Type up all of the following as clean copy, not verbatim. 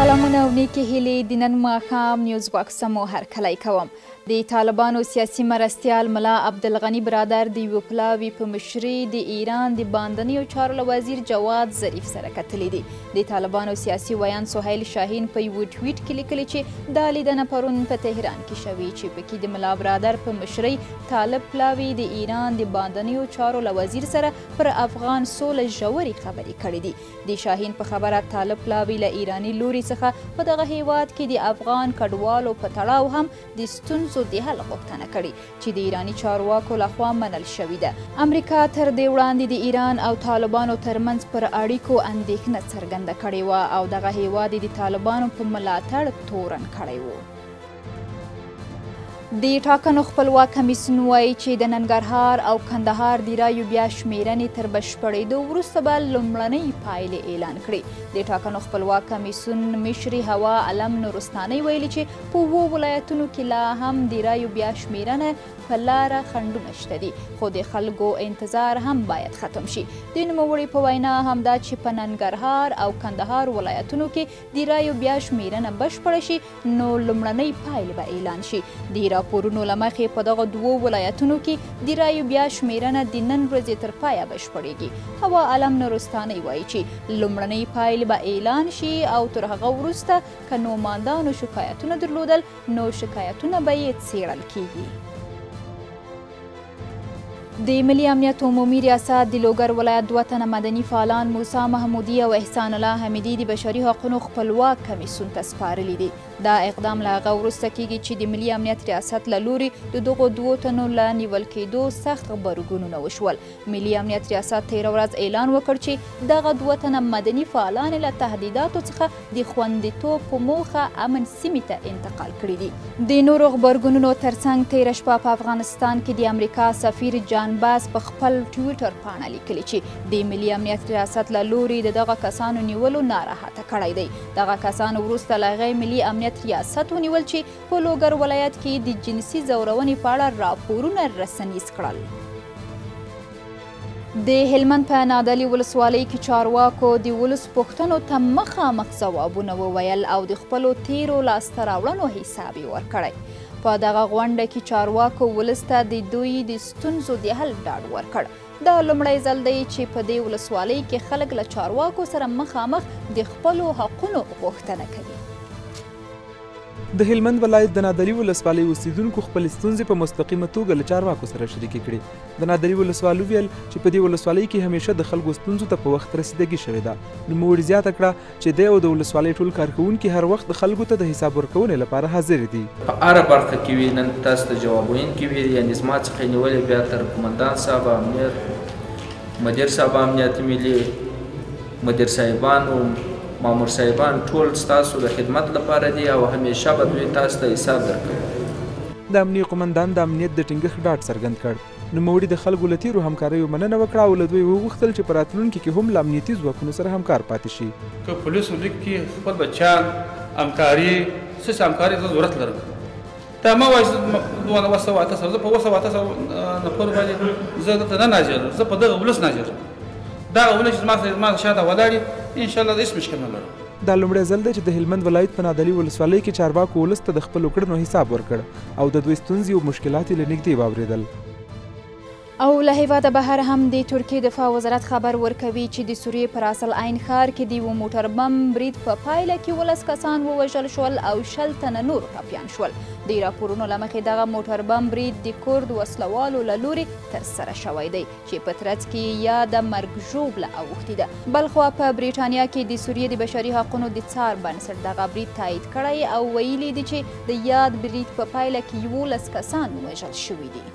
سلامونه او نیکې هیلې د نن ماښام نیوز باکس مو هرکلی کوم. د طالبانو سیاسي مرستیال ملا عبدالغني برادر د یوه پلاوي په مشري د ایران د باندنیو چارو له وزیر جواد ظریف سره کتلي دي. د طالبانو سیاسي ویان سهیل شاهین په یوه ټویټ کې لیکلي چې دا لیدنه پرون په تهران کې شوې چې پکې د ملا برادر په مشرۍ طالب پلاوي د ایران د باندنیو چارو له وزیر سره پر افغان سوله ژورې خبرې کړې دي. د شاهین په خبره طالب پلاوي له ایراني لوري څخه په دغه هیواد کې د افغان کډوالو په تړاو هم د ستونزو د حل غوښتنه کړې چې د ایراني چارواکو لخوا منل شوې ده. امریکا تر دې وړاندې د ایران او طالبانو ترمنځ پر اړیکو اندېښنه څرګنده کړې وه او دغه هیواد د طالبانو په ملاتړ تورن کړی و. د ټاکنو خپلواک کمیسیون وایي چې د ننګرهار او کندهار د رایو بیا شمیرنې تر بشپړېدو وروسته به لومړنۍ پایلې اعلان کړي. د ټاکنو خپلواک کمیسیون مشري هوا علم نورستانۍ ویلي چې په 7 ولایتونو کې لا هم د رایو بیا شمیرنه په لاره خنډونه شته دي، خو د خلکو انتظار هم باید ختم شي. د نوموړي په وینا همدا چې په ننګرهار او کندهار ولایتونو کې د رایو بیا شمیرنه بشپړه شي نو لومړنۍ پایلې به اعلان شي. د راپورونو له مخې په دغه 2 ولایتونو کې د رایو بیا شمیرنه د نن ورځې تر پایه بشپړېږي. هوا علم نورستانۍ وایي چې لومړنۍ پایلې به اعلان شي او تر هغه وروسته که نوماندانو شکایتونه درلودل نو شکایتونه به یې څیړل کیږي. د ملي امنیت عمومي ریاست د لوګر ولایت 2 تنه مدني فعالان موسی محمودي او احسان الله حمیدي د بشري حقوقو خپلواک کمیسیون ته سپارلي دي. دا اقدام له هغه وروسته کیږي چې د ملي امنیت ریاست له لورې د دغو 2 تنو له نیول کېدو سخت غبرګونونه وشول. ملي امنیت ریاست تېره ورځ اعلان وکړ چې دغه 2 تنه مدني فعالان له تهدیداتو څخه د خوندیتوب په موخه امن سیمې ته انتقال کړي دي. د نورو غبرګونونو ترڅنګ تېره شپه په افغانستان کې د امریکا سفیر جان باز په خپل ټویټر پاڼه لیکلي چې د ملي امنیت ریاست له لورې د دغه کسانو نیولو ناراحته کړی دی. دغه کسانو وروسته له هغې ملي امنیت ریاست ونیول چې په لوګر ولایت کې د جنسي ځورونې په اړه راپورونه رسنیز کړل. د هلمند په نادعلي ولسوالۍ کې چارواکو د ولس پوښتنو ته مخامخ ځوابونه وویل او د خپلو تیرو لاسته راوړنو حساب یې ورکړی. په دغه غونډه کې چارواکو ولس ته د دوی د ستونزو د حل ډاډ ورکړ. دا لومړی ځل دی چې په دې ولسوالۍ کې خلک له چارواکو سره مخامخ د خپلو حقونو غوښتنه کوي. د هلمند ولایت د نادعلي ولسوالۍ اوسیدونکو خپلې ستونزې په مستقیمه توګه له چارواکو سره شریکې کړې. د نادعلي ولسوالو ویل چې په دې ولسوالۍ کې همیشه د خلکو ستونزو ته په وخت رسیدګي شوې ده. نوموړي زیاته کړه چې دی او د ولسوالۍ ټول کارکوونکي هر وخت د خلکو ته د حساب ورکونې لپاره حاضر دي. په هره برخه کې وي نن تاسو ته جواب ویونکي وي، یعنې زما څخه یې نیولې بیا تر قمندان صاحب امنیت مدیر صاحب امنیت ملي مدیر صاحبانو مامور صاحبان ټول ستاسو د خدمت لپاره دي او همیشه به دوی تاسو ته حساب درکوي. د امنیه قمندان د امنیت د ټینګښت ډاډ څرګند کړ. نوموړي د خلکو له تیرو همکاریو مننه وکړه او له دوی وغوښتل چې په راتلونکي کې هم له امنیتي ځواکونو سره همکار پاتې شي. که پولیسو لیک کې خپل بچیان همکاري څه همکاري زه ضرورت لرم تا ما وایي دونه 200 زه په 200 نفر باندې زه دلته نه ناجر، زه په دغه ولس ناجر. دغه ولس چې زما شاته ولاړ ان شاء الله د هیڅ مشکل نه لرم. دا لومړی ځل دی چې د هلمند ولایت په نادعلي ولسوالۍ کې چارواکو ولس ته د خپلو کړنو حساب ورکړ او د دوی ستونزې او مشکلات یې له نږدې واورېدل. او له هیواده بهر هم د ترکیې دفاع وزارت خبر ورکوي چې د سوریې په راس العین ښار کې د یوه موټر بم برید په پایله کې 19 کسان ووژل شول او 10 تنه نور ټپیان شول. د راپورونو له مخې دغه موټر بم برید د کورد وسلوالو له لورې ترسره شوی دی چې په ترڅ کې یا د مرګ ژوبله اوښتې ده. بلخوا په بریټانیا کې د سوریې د بشري حقونو د څار بنسټ دغه برید تایید کړی او ویلي دي چې د یاد برید په پایله کې 11 کسان ووژل شوي دي.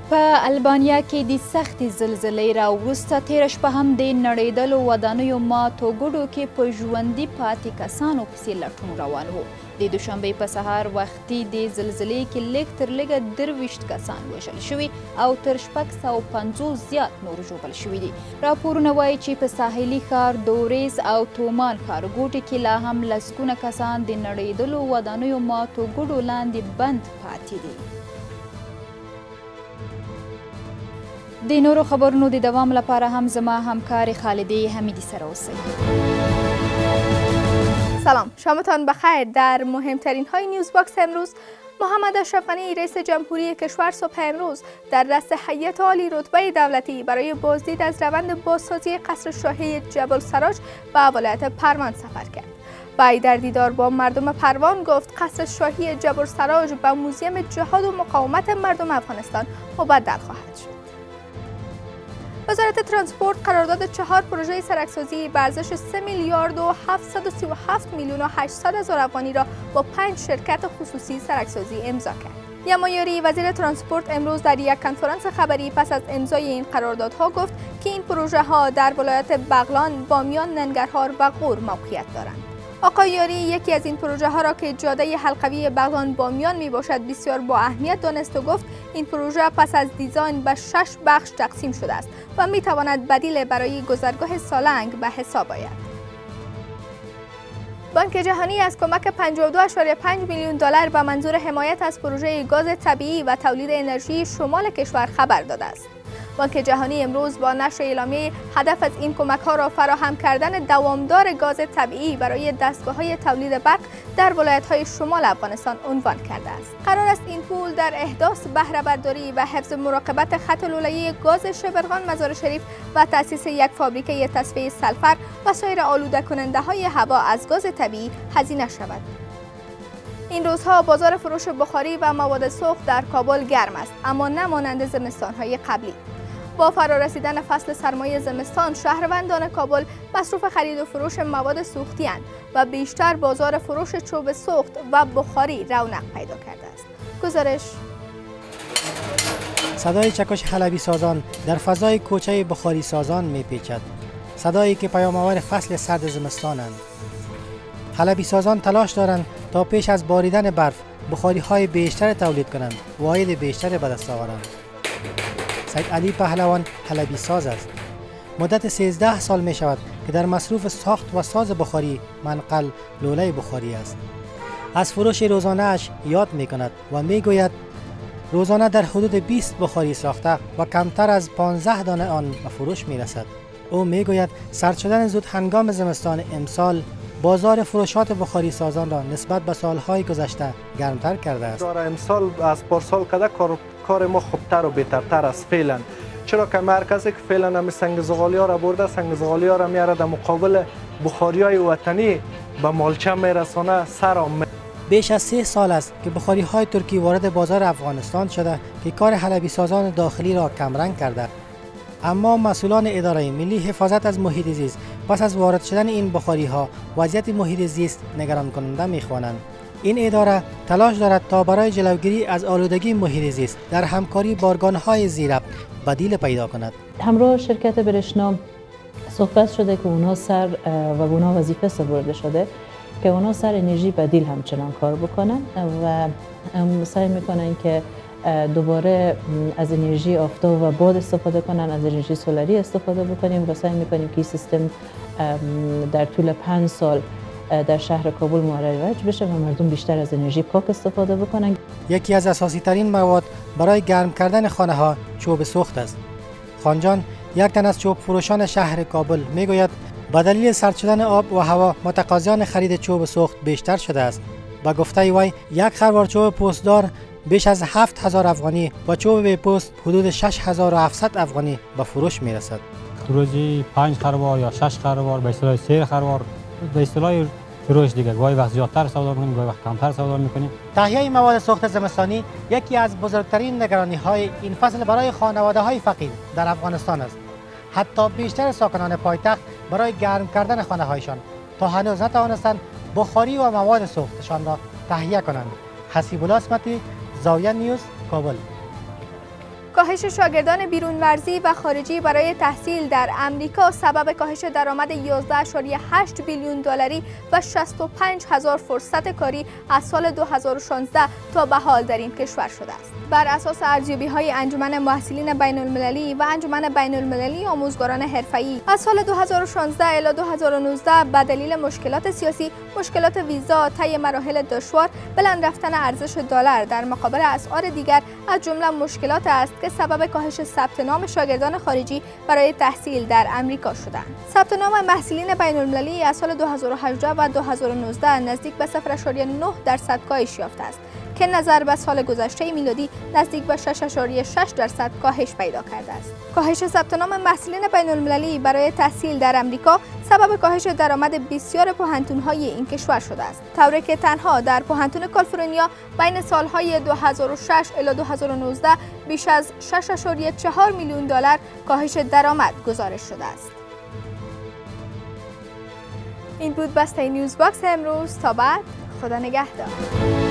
په البانیا کې د سختې زلزلې راوروسته تېره شپه هم د نړېدلو ودانیو ماتو ګوډو کې په ژوندي پاتې کسانو پسې لټون روان و. د دوشنبې په سهار وختي د زلزلې کې لږ تر لږه 23 کسان وژل شوي او تر 650 زیات نور ژوبل شوي دي. راپورونه وایي چې په ساحلي ښار دوریس او تومان ښارګوټي کې لا هم لسګونه کسان د نړېدلو ودانیو ماتو ګوډو لاندې بند پاتې دي. د نورو خبرونو د دوام لپاره هم زما همکار خالدې حمیدي سره اوسئ. سلام، شامتان بخیر. در مهمترین های نیوز باکس امروز، محمد اشرف غنی رئیس جمهوری کشور صبح امروز در دست هیئت عالی رتبه دولتی برای بازدید از روند بازسازی قصر شاهی جبل سراج به ولایت پروان سفر کرد. وی در دیدار با مردم پروان گفت قصر شاهی جبل سراج به موزیم جهاد و مقاومت مردم افغانستان مبدل خواهد شد. وزارت ترانسپورت قرارداد 4 پروژه سرکسازی به ارزش 3 میلیارد و 737 میلیون و 800 هزار افغانی را با 5 شرکت خصوصی سرکسازی امضا کرد. یمایاری وزیر ترانسپورت امروز در یک کنفرانس خبری پس از امضای این قراردادها گفت که این پروژه ها در ولایت بغلان، بامیان، ننگرهار و غور موقعیت دارند. آقای یاری یکی از این پروژه ها را که جاده حلقوی بغلان بامیان می باشد بسیار با اهمیت دانست و گفت این پروژه پس از دیزاین به 6 بخش تقسیم شده است و می تواند بدیل برای گذرگاه سالنگ به حساب آید. بانک جهانی از کمک 52.5 میلیون دلار به منظور حمایت از پروژه گاز طبیعی و تولید انرژی شمال کشور خبر داده است. بانک جهانی امروز با نشر اعلامیه هدف از این کمک‌ها را فراهم کردن دوامدار گاز طبیعی برای دستگاه‌های تولید برق در ولایت‌های شمال افغانستان عنوان کرده است. قرار است این پول در احداث بهره برداری و حفظ مراقبت خط لوله‌ای گاز شبرغان مزار شریف و تأسیس یک فابریکه تصفیه سلفر و سایر آلوده کننده‌های هوا از گاز طبیعی هزینه شود. این روزها بازار فروش بخاری و مواد سوخت در کابل گرم است، اما نه مانند زمستان‌های قبلی. با فرارسیدن فصل سرمای زمستان، شهروندان کابل مصروف خرید و فروش مواد سوختی اند و بیشتر بازار فروش چوب سوخت و بخاری رونق پیدا کرده است. گزارش صدای چکش حلبی سازان در فضای کوچه بخاری سازان میپیچد. صدایی که پیام‌آور فصل سرد زمستانند. حلبی سازان تلاش دارند تا پیش از باریدن برف بخاری‌های بیشتر تولید کنند و عاید بیشتر به دست آورند. سید علی پهلوان حلبی ساز است. مدت 13 سال می شود که در مصروف ساخت و ساز بخاری منقل لوله بخاری است. از فروش روزانه اش یاد می کند و می گوید روزانه در حدود 20 بخاری ساخته و کمتر از 15 دانه آن به فروش می رسد. او می گوید سرد شدن زود هنگام زمستان امسال بازار فروشات بخاری سازان را نسبت به سالهای گذشته گرمتر کرده است. امسال از پارسال کده کار ما خوبتر و بهترتر است فعلا، چرا که مرکزی که فعلا هم سنگ زغالی ها را برده، سنگ زغالی ها را میاره در مقابل بخاری های وطنی به مالچه میرسانه سرام. بیش از 3 سال است که بخاری های ترکی وارد بازار افغانستان شده که کار حلبی سازان داخلی را کمرنگ کرده. اما مسئولان اداره ملی حفاظت از محیط زیست پس از وارد شدن این بخاری ها وضعیت محیط زیست نگران کننده می‌خوانند. این اداره تلاش دارد تا برای جلوگیری از آلودگی محیط زیست در همکاری با ارگان‌های زیربط بدیل پیدا کند. همراه شرکت برشنا صحبت شده که اونها سر و اونها وظیفه سپرده شده که اونها سر انرژی بدیل همچنان کار بکنن و سعی میکنن که دوباره از انرژی آفتاب و باد استفاده کنن، از انرژی سولاری استفاده بکنیم و سعی میکنیم که این سیستم در طول 5 سال در شهر کابل مروج بشه و مردم بیشتر از انرژی پاک استفاده بکنن. یکی از اساسی ترین مواد برای گرم کردن خانه ها چوب سوخت است. خانجان یک تن از چوب فروشان شهر کابل میگوید با دلیل سرد شدن آب و هوا متقاضیان خرید چوب سوخت بیشتر شده است. با گفته وی یک خروار چوب پوستدار بیش از 7000 افغانی و چوب بی پوست حدود 6700 افغانی به فروش میرسد. روزی 5 خروار یا 6 خروار به اصطلاح 3 خروار به اصطلاح فروش دیگه گاهی وقت زیادتر سودا می‌کنیم گاهی وقت کمتر سودا می‌کنیم. تهیه مواد سوخت زمستانی یکی از بزرگترین نگرانی‌های این فصل برای خانواده‌های فقیر در افغانستان است. حتی بیشتر ساکنان پایتخت برای گرم کردن خانه‌هایشان تا هنوز نتوانستند بخاری و مواد سوختشان را تهیه کنند. حسیب‌الله اسمتی، زاویه نیوز، کابل. کاهش شاگردان بیرون مرزی و خارجی برای تحصیل در امریکا سبب کاهش درآمد 11.8 بیلیون دلاری و 65,000 فرصت کاری از سال 2016 تا به حال در این کشور شده است. بر اساس ارزیابی‌های انجمن محصلین بین‌المللی و انجمن بین‌المللی آموزگاران حرفه‌ای از سال 2016 الی 2019 به دلیل مشکلات سیاسی، مشکلات ویزا، طی مراحل دشوار، بلند رفتن ارزش دلار در مقابل اسعار دیگر از جمله مشکلات است که سبب کاهش ثبت نام شاگردان خارجی برای تحصیل در امریکا شدند. ثبت نام محصلین بین‌المللی از سال 2018 و 2019 نزدیک به 0.9% کاهش یافته است که نظر به سال گذشته میلادی نزدیک به 6.6% کاهش پیدا کرده است. کاهش ثبت نام محصلین بین‌المللی برای تحصیل در امریکا سبب کاهش درآمد بسیار پوهنتون‌های این کشور شده است، طوری که تنها در پوهنتون کالیفرنیا بین سالهای 2006 الی 2019 بیش از 6.4 میلیون دلار کاهش درآمد گزارش شده است. این بود بسته نیوز باکس امروز. تا بعد، خدا نگهدار.